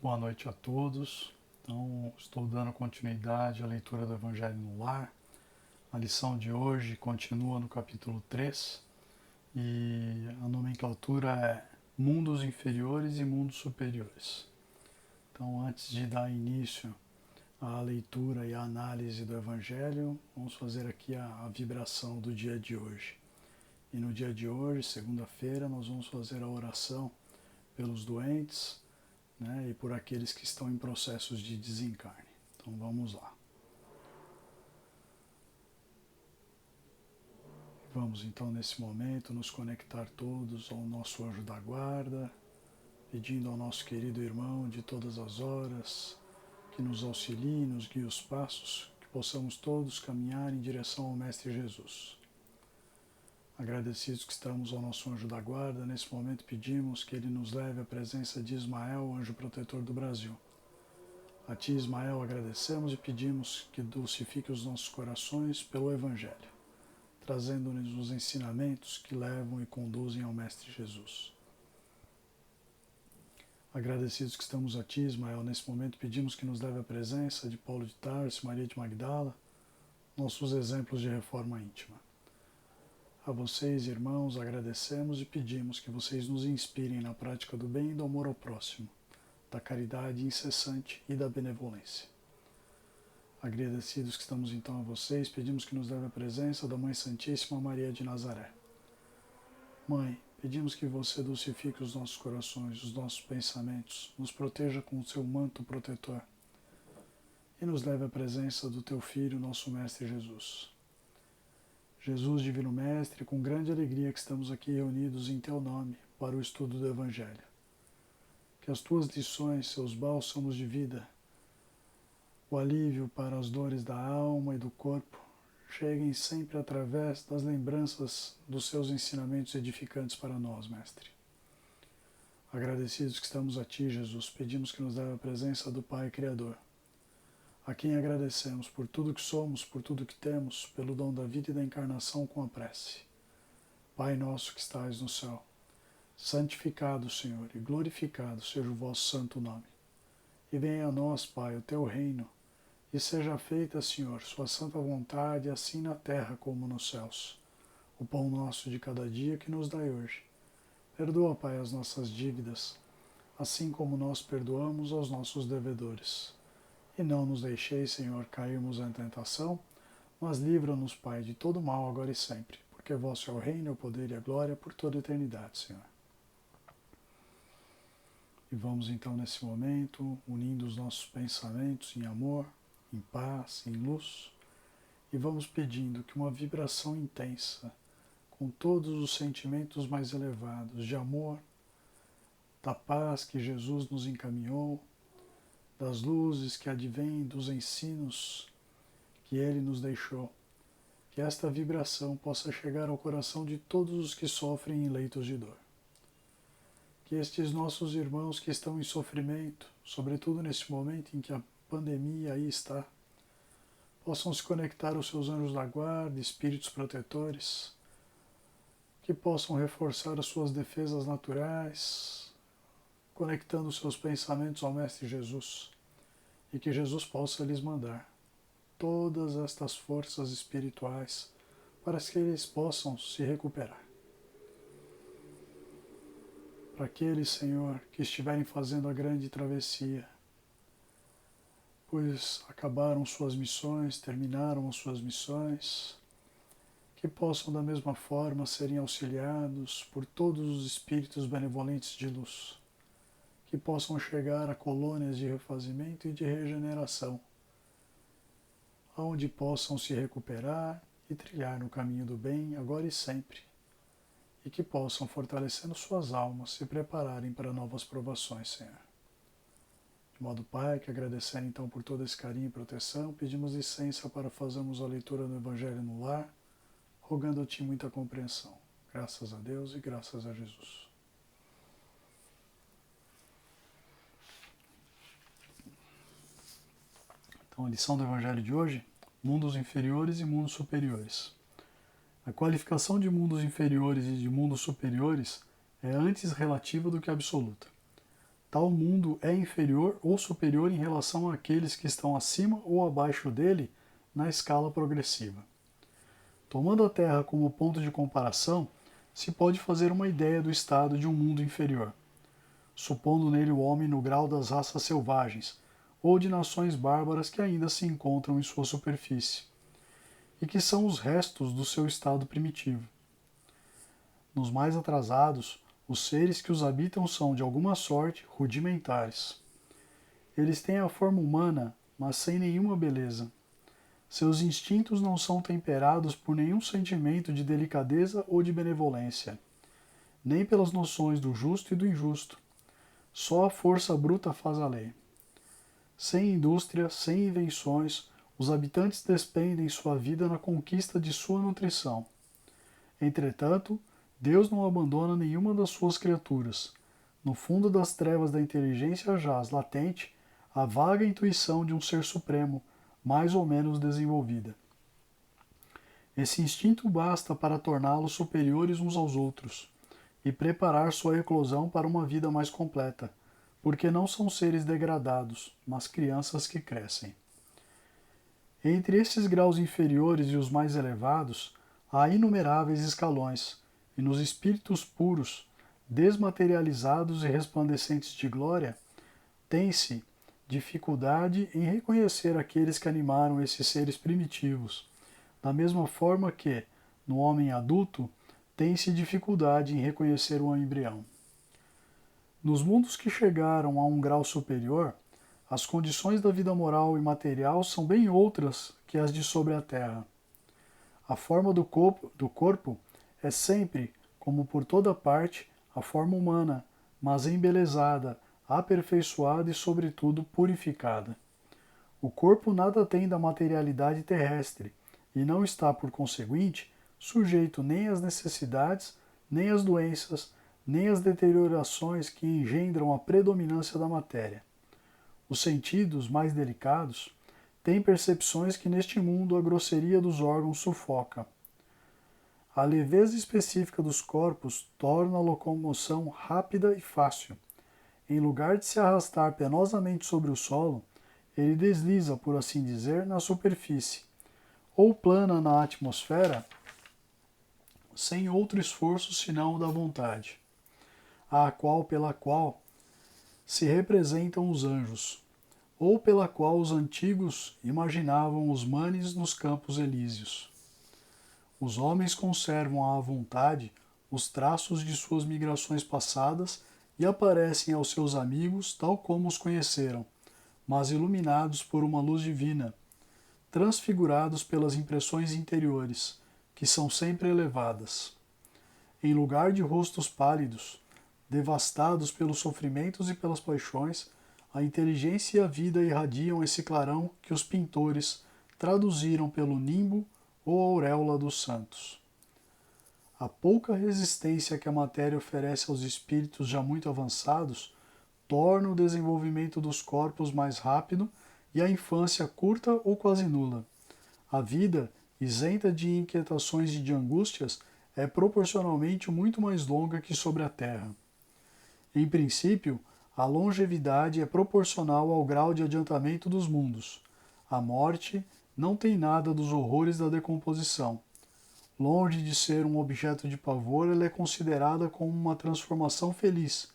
Boa noite a todos. Então, estou dando continuidade à leitura do Evangelho no Lar. A lição de hoje continua no capítulo 3 e a nomenclatura é Mundos Inferiores e Mundos Superiores. Então, antes de dar início à leitura e à análise do Evangelho, vamos fazer aqui a vibração do dia de hoje. E no dia de hoje, segunda-feira, nós vamos fazer a oração pelos doentes, e por aqueles que estão em processos de desencarne. Então vamos lá. Vamos então nesse momento nos conectar todos ao nosso anjo da guarda, pedindo ao nosso querido irmão de todas as horas que nos auxilie, nos guie os passos, que possamos todos caminhar em direção ao Mestre Jesus. Agradecidos que estamos ao nosso anjo da guarda, nesse momento pedimos que ele nos leve à presença de Ismael, anjo protetor do Brasil. A ti, Ismael, agradecemos e pedimos que dulcifique os nossos corações pelo Evangelho, trazendo-nos os ensinamentos que levam e conduzem ao Mestre Jesus. Agradecidos que estamos a ti, Ismael, nesse momento pedimos que nos leve à presença de Paulo de Tarso, Maria de Magdala, nossos exemplos de reforma íntima. A vocês, irmãos, agradecemos e pedimos que vocês nos inspirem na prática do bem e do amor ao próximo, da caridade incessante e da benevolência. Agradecidos que estamos então a vocês, pedimos que nos leve à presença da Mãe Santíssima Maria de Nazaré. Mãe, pedimos que você dulcifique os nossos corações, os nossos pensamentos, nos proteja com o seu manto protetor e nos leve à presença do teu Filho, nosso Mestre Jesus. Jesus, Divino Mestre, com grande alegria que estamos aqui reunidos em Teu nome para o estudo do Evangelho. Que as Tuas lições, seus bálsamos de vida, o alívio para as dores da alma e do corpo, cheguem sempre através das lembranças dos Seus ensinamentos edificantes para nós, Mestre. Agradecidos que estamos a Ti, Jesus, pedimos que nos leve à presença do Pai Criador, a quem agradecemos por tudo que somos, por tudo que temos, pelo dom da vida e da encarnação com a prece. Pai nosso que estais no céu, santificado, Senhor, e glorificado seja o vosso santo nome. E venha a nós, Pai, o teu reino, e seja feita, Senhor, sua santa vontade, assim na terra como nos céus. O pão nosso de cada dia que nos dai hoje. Perdoa, Pai, as nossas dívidas, assim como nós perdoamos aos nossos devedores. E não nos deixeis, Senhor, cairmos em tentação, mas livra-nos, Pai, de todo mal, agora e sempre, porque vosso é o reino, o poder e a glória por toda a eternidade, Senhor. E vamos então, nesse momento, unindo os nossos pensamentos em amor, em paz, em luz, e vamos pedindo que uma vibração intensa, com todos os sentimentos mais elevados de amor, da paz que Jesus nos encaminhou, das luzes que advêm dos ensinos que Ele nos deixou, que esta vibração possa chegar ao coração de todos os que sofrem em leitos de dor. Que estes nossos irmãos que estão em sofrimento, sobretudo nesse momento em que a pandemia aí está, possam se conectar aos seus anjos da guarda, espíritos protetores, que possam reforçar as suas defesas naturais, conectando seus pensamentos ao Mestre Jesus, e que Jesus possa lhes mandar todas estas forças espirituais para que eles possam se recuperar. Para aqueles, Senhor, que estiverem fazendo a grande travessia, pois acabaram suas missões, terminaram as suas missões, que possam da mesma forma serem auxiliados por todos os espíritos benevolentes de luz, que possam chegar a colônias de refazimento e de regeneração, onde possam se recuperar e trilhar no caminho do bem agora e sempre, e que possam, fortalecendo suas almas, se prepararem para novas provações, Senhor. De modo, Pai, que agradecendo então por todo esse carinho e proteção, pedimos licença para fazermos a leitura do Evangelho no lar, rogando a Ti muita compreensão. Graças a Deus e graças a Jesus. Então, a lição do Evangelho de hoje, mundos inferiores e mundos superiores. A qualificação de mundos inferiores e de mundos superiores é antes relativa do que absoluta. tal mundo é inferior ou superior em relação àqueles que estão acima ou abaixo dele na escala progressiva. Tomando a Terra como ponto de comparação, se pode fazer uma ideia do estado de um mundo inferior, supondo nele o homem no grau das raças selvagens, ou de nações bárbaras que ainda se encontram em sua superfície, e que são os restos do seu estado primitivo. Nos mais atrasados, os seres que os habitam são, de alguma sorte, rudimentares. Eles têm a forma humana, mas sem nenhuma beleza. Seus instintos não são temperados por nenhum sentimento de delicadeza ou de benevolência, nem pelas noções do justo e do injusto. Só a força bruta faz a lei. Sem indústria, sem invenções, os habitantes despendem sua vida na conquista de sua nutrição. Entretanto, Deus não abandona nenhuma das suas criaturas. No fundo das trevas da inteligência jaz latente a vaga intuição de um ser supremo, mais ou menos desenvolvida. Esse instinto basta para torná-los superiores uns aos outros e preparar sua eclosão para uma vida mais completa, porque não são seres degradados, mas crianças que crescem. Entre esses graus inferiores e os mais elevados, há inumeráveis escalões, e nos espíritos puros, desmaterializados e resplandecentes de glória, tem-se dificuldade em reconhecer aqueles que animaram esses seres primitivos, da mesma forma que, no homem adulto, tem-se dificuldade em reconhecer o embrião. Nos mundos que chegaram a um grau superior, as condições da vida moral e material são bem outras que as de sobre a Terra. A forma do corpo é sempre, como por toda parte, a forma humana, mas embelezada, aperfeiçoada e, sobretudo, purificada. O corpo nada tem da materialidade terrestre e não está, por conseguinte, sujeito nem às necessidades, nem às doenças, nem às deteriorações que engendram a predominância da matéria. Os sentidos mais delicados têm percepções que neste mundo a grosseria dos órgãos sufoca. A leveza específica dos corpos torna a locomoção rápida e fácil. Em lugar de se arrastar penosamente sobre o solo, ele desliza, por assim dizer, na superfície, ou plana na atmosfera, sem outro esforço senão o da vontade, pela qual se representam os anjos, ou pela qual os antigos imaginavam os manes nos campos elíseos. Os homens conservam à vontade os traços de suas migrações passadas e aparecem aos seus amigos tal como os conheceram, mas iluminados por uma luz divina, transfigurados pelas impressões interiores, que são sempre elevadas. Em lugar de rostos pálidos, devastados pelos sofrimentos e pelas paixões, a inteligência e a vida irradiam esse clarão que os pintores traduziram pelo nimbo ou auréola dos santos. A pouca resistência que a matéria oferece aos espíritos já muito avançados torna o desenvolvimento dos corpos mais rápido e a infância curta ou quase nula. A vida, isenta de inquietações e de angústias, é proporcionalmente muito mais longa que sobre a Terra. Em princípio, a longevidade é proporcional ao grau de adiantamento dos mundos. A morte não tem nada dos horrores da decomposição. Longe de ser um objeto de pavor, ela é considerada como uma transformação feliz,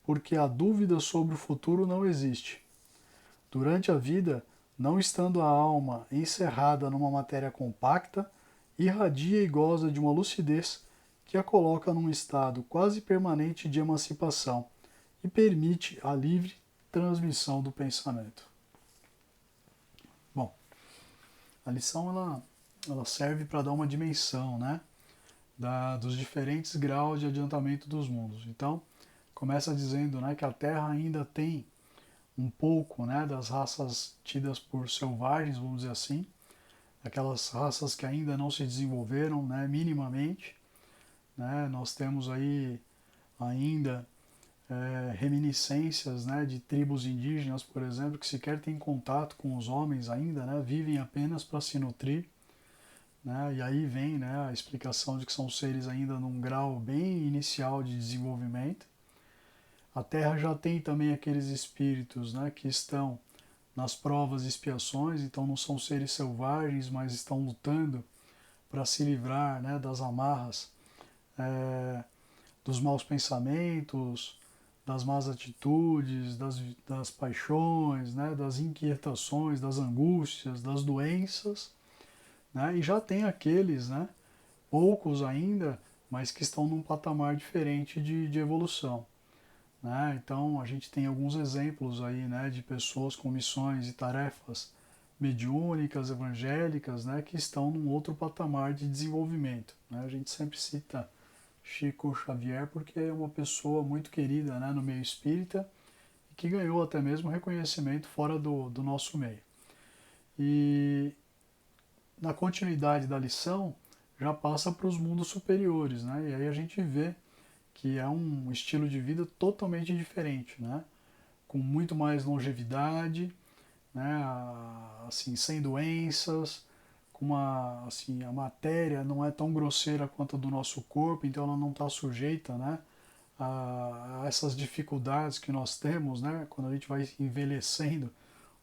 porque a dúvida sobre o futuro não existe. Durante a vida, não estando a alma encerrada numa matéria compacta, irradia e goza de uma lucidez que a coloca num estado quase permanente de emancipação e permite a livre transmissão do pensamento. Bom, a lição ela serve para dar uma dimensão, né, dos diferentes graus de adiantamento dos mundos. Então, começa dizendo, né, que a Terra ainda tem um pouco, né, das raças tidas por selvagens, vamos dizer assim, aquelas raças que ainda não se desenvolveram, né, minimamente. Né? Nós temos aí ainda reminiscências, né, de tribos indígenas, por exemplo, que sequer têm contato com os homens ainda, né, vivem apenas para se nutrir. Né? E aí vem, né, a explicação de que são seres ainda num grau bem inicial de desenvolvimento. A Terra já tem também aqueles espíritos, né, que estão nas provas e expiações, então não são seres selvagens, mas estão lutando para se livrar, né, das amarras, é, dos maus pensamentos, das más atitudes, das paixões, né, das inquietações, das angústias, das doenças, né, e já tem aqueles, né, poucos ainda, mas que estão num patamar diferente de evolução. Né? Então a gente tem alguns exemplos aí, né, de pessoas com missões e tarefas mediúnicas, evangélicas, né, que estão num outro patamar de desenvolvimento. Né? A gente sempre cita Chico Xavier porque é uma pessoa muito querida, né, no meio espírita e que ganhou até mesmo reconhecimento fora do nosso meio. E na continuidade da lição já passa para os mundos superiores, né? E aí a gente vê que é um estilo de vida totalmente diferente, né? Com muito mais longevidade, né? Assim, sem doenças, com assim, a matéria não é tão grosseira quanto a do nosso corpo, então ela não está sujeita, né? A essas dificuldades que nós temos, né? Quando a gente vai envelhecendo,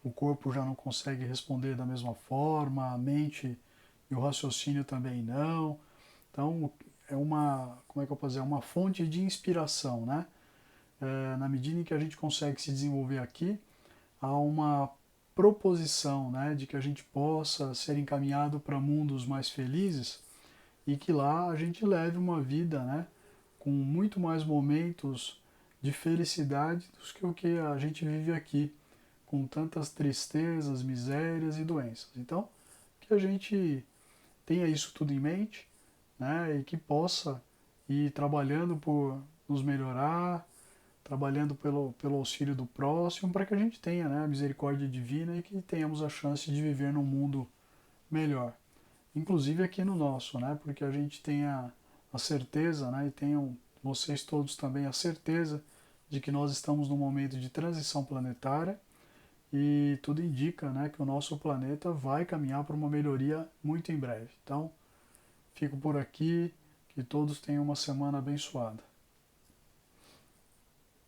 o corpo já não consegue responder da mesma forma, a mente e o raciocínio também não. Então, é uma, como é que eu posso dizer, uma fonte de inspiração, né? Na medida em que a gente consegue se desenvolver aqui, há uma proposição, né, de que a gente possa ser encaminhado para mundos mais felizes e que lá a gente leve uma vida, né, com muito mais momentos de felicidade do que o que a gente vive aqui, com tantas tristezas, misérias e doenças. Então, que a gente tenha isso tudo em mente, né, e que possa ir trabalhando por nos melhorar, trabalhando pelo auxílio do próximo, para que a gente tenha, né, a misericórdia divina e que tenhamos a chance de viver num mundo melhor. Inclusive aqui no nosso, né, porque a gente tenha a certeza, né, e tenham vocês todos também a certeza de que nós estamos num momento de transição planetária e tudo indica, né, que o nosso planeta vai caminhar para uma melhoria muito em breve. Então, fico por aqui, que todos tenham uma semana abençoada.